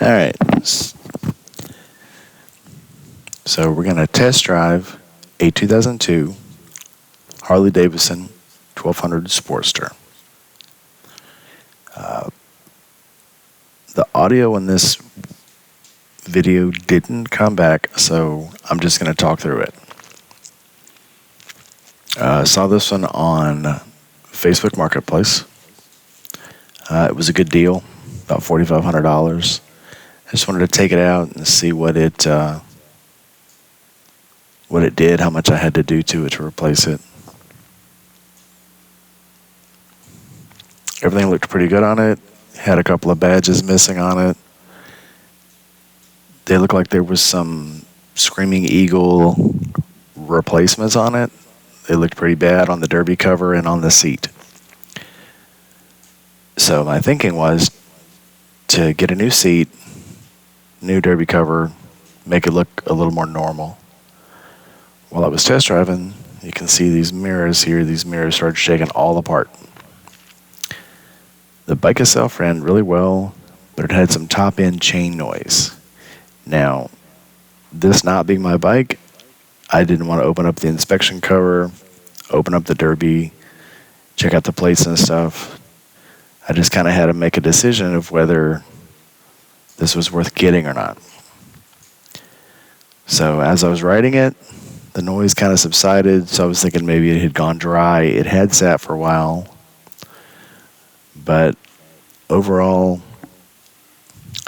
All right. So we're going to test drive a 2002 Harley Davidson 1200 Sportster. The audio in this video didn't come back, so I'm just going to talk through it. I saw this one on Facebook Marketplace. It was a good deal, about $4,500. I just wanted to take it out and see what it did, how much I had to do to it to replace it. Everything looked pretty good on it. Had a couple of badges missing on it. They looked like there was some Screaming Eagle replacements on it. They looked pretty bad on the derby cover and on the seat. So my thinking was to get a new seat, new derby cover, make it look a little more normal. While I was test driving, you can see these mirrors here. These mirrors started shaking all apart. The bike itself ran really well, but it had some top-end chain noise. Now, this not being my bike, I didn't want to open up the inspection cover, open up the derby, check out the plates and stuff. I just kind of had to make a decision of whether this was worth getting or not. So as I was riding it, the noise kind of subsided, so I was thinking maybe it had gone dry. It had sat for a while. But overall,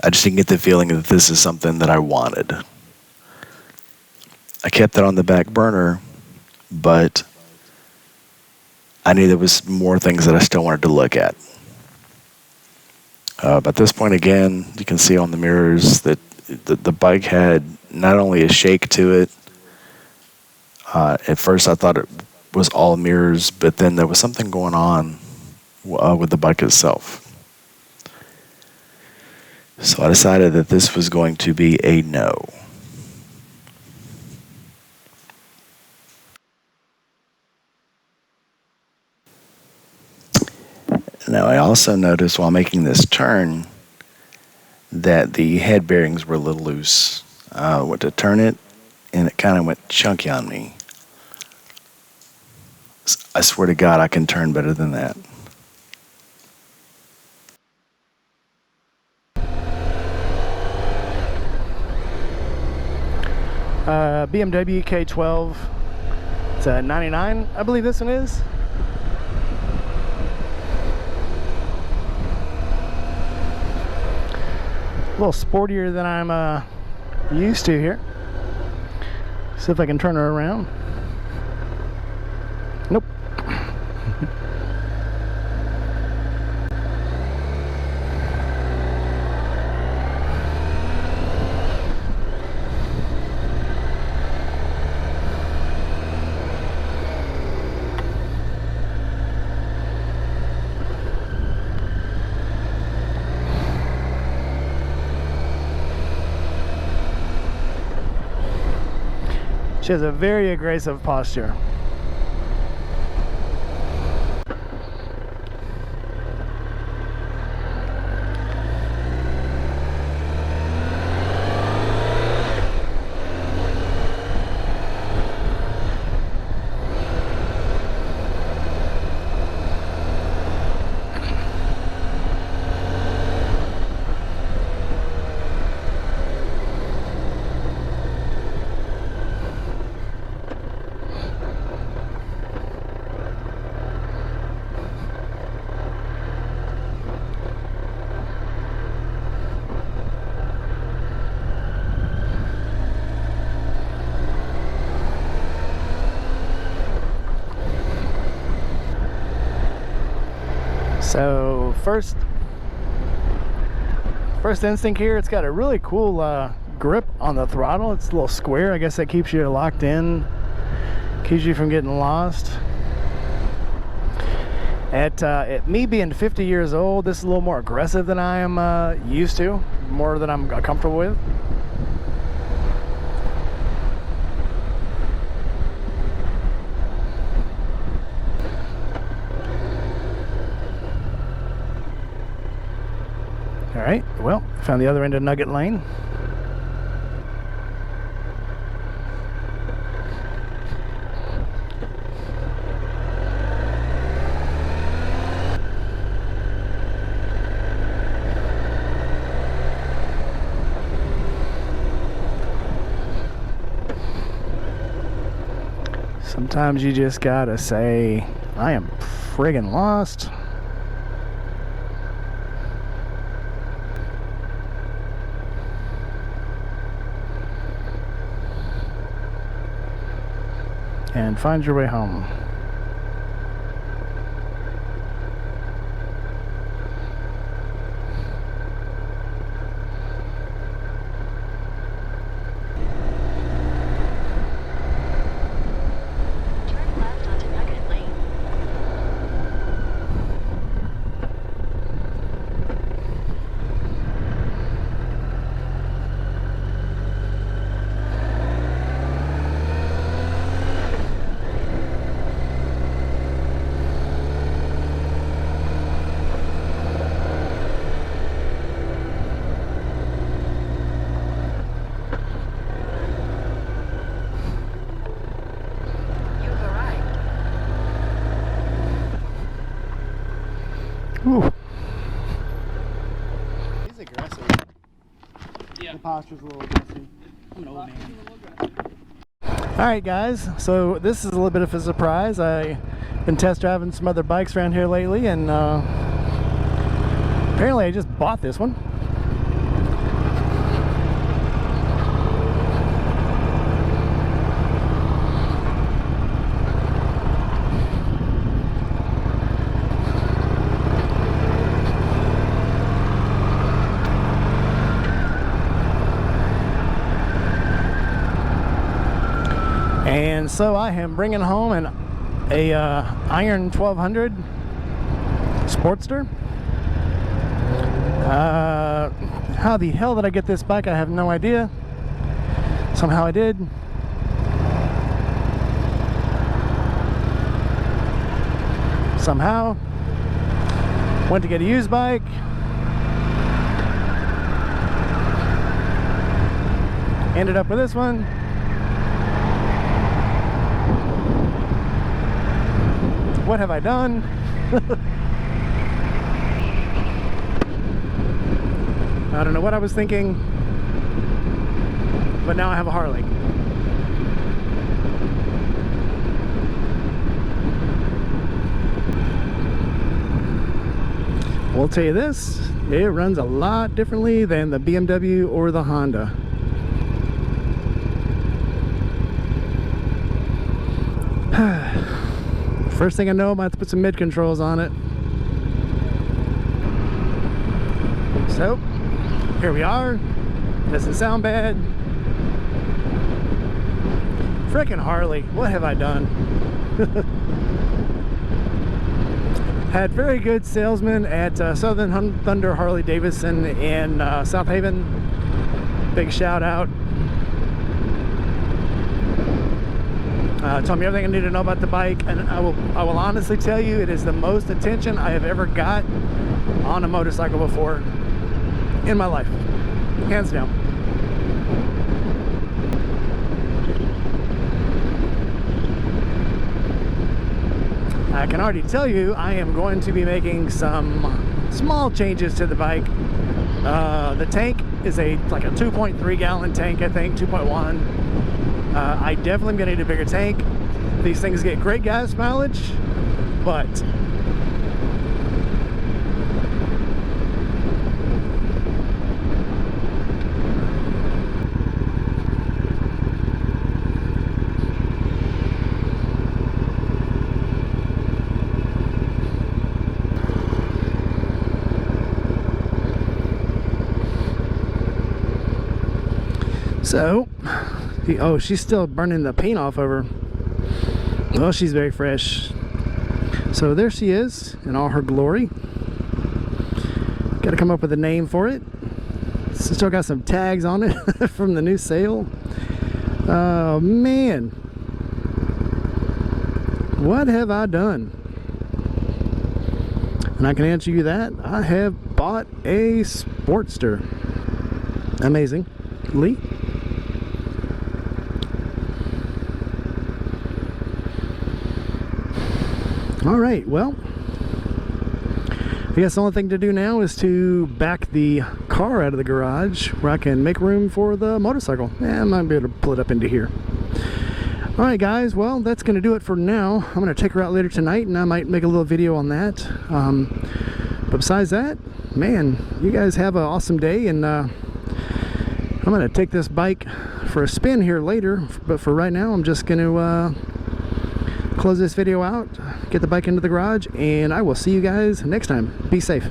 I just didn't get the feeling that this is something that I wanted. I kept it on the back burner, but I knew there was more things that I still wanted to look at. But at this point, again, you can see on the mirrors that the bike had not only a shake to it. At first, I thought it was all mirrors, but then there was something going on with the bike itself. So I decided that this was going to be a no. Now I also noticed while making this turn that the head bearings were a little loose. I went to turn it and it kind of went chunky on me. I swear to God I can turn better than that. BMW K12. It's a 99, I believe this one is. A little sportier than I'm used to here. See if I can turn her around. Nope. She has a very aggressive posture. So first instinct here, it's got a really cool grip on the throttle. It's a little square. I guess that keeps you locked in, keeps you from getting lost. At me being 50 years old, this is a little more aggressive than I am used to, more than I'm comfortable with. All right, well, found the other end of Nugget Lane. Sometimes you just gotta say, I am friggin' lost. And find your way home. Turn left onto Nugget Lane. You've arrived. Ooh. He's aggressive. Yeah. The posture's a little aggressive. I'm an old man. Alright guys, so this is a little bit of a surprise. I've been test driving some other bikes around here lately, and apparently I just bought this one. And so I am bringing home a Iron 1200 Sportster. How the hell did I get this bike? I have no idea. Somehow I did. Somehow. Went to get a used bike. Ended up with this one. What have I done? I don't know what I was thinking, but now I have a Harley. We'll tell you this, it runs a lot differently than the BMW or the Honda. First thing I know, I'm about to put some mid controls on it. So, here we are. Doesn't sound bad. Frickin' Harley, what have I done? Had very good salesmen at Southern Thunder Harley Davidson in South Haven. Big shout out. Told me everything I need to know about the bike, and I will honestly tell you, it is the most attention I have ever got on a motorcycle before in my life, hands down. I can already tell you I am going to be making some small changes to the bike. The tank is like a 2.3 gallon tank, I think, 2.1. I definitely am going to need a bigger tank. These things get great gas mileage, but so, oh, she's still burning the paint off of her. Well, she's very fresh. So there she is in all her glory. Got to come up with a name for it. Still got some tags on it from the new sale. Oh man, what have I done? And I can answer you that I have bought a Sportster. Amazing. Lee? All right, well, I guess the only thing to do now is to back the car out of the garage where I can make room for the motorcycle. I might be able to pull it up into here. All right, guys, well, that's going to do it for now. I'm going to take her out later tonight, and I might make a little video on that. But besides that, man, you guys have an awesome day, and I'm going to take this bike for a spin here later. But for right now, I'm just going to close this video out, get the bike into the garage, and I will see you guys next time. Be safe.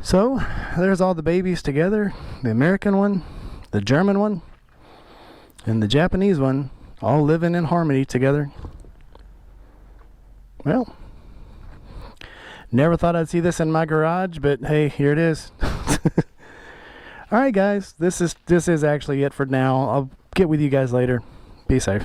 So there's all the babies together, the American one, the German one, and the Japanese one, all living in harmony together. Well, never thought I'd see this in my garage, but hey, here it is. Alright guys, this is actually it for now. I'll get with you guys later. Be safe.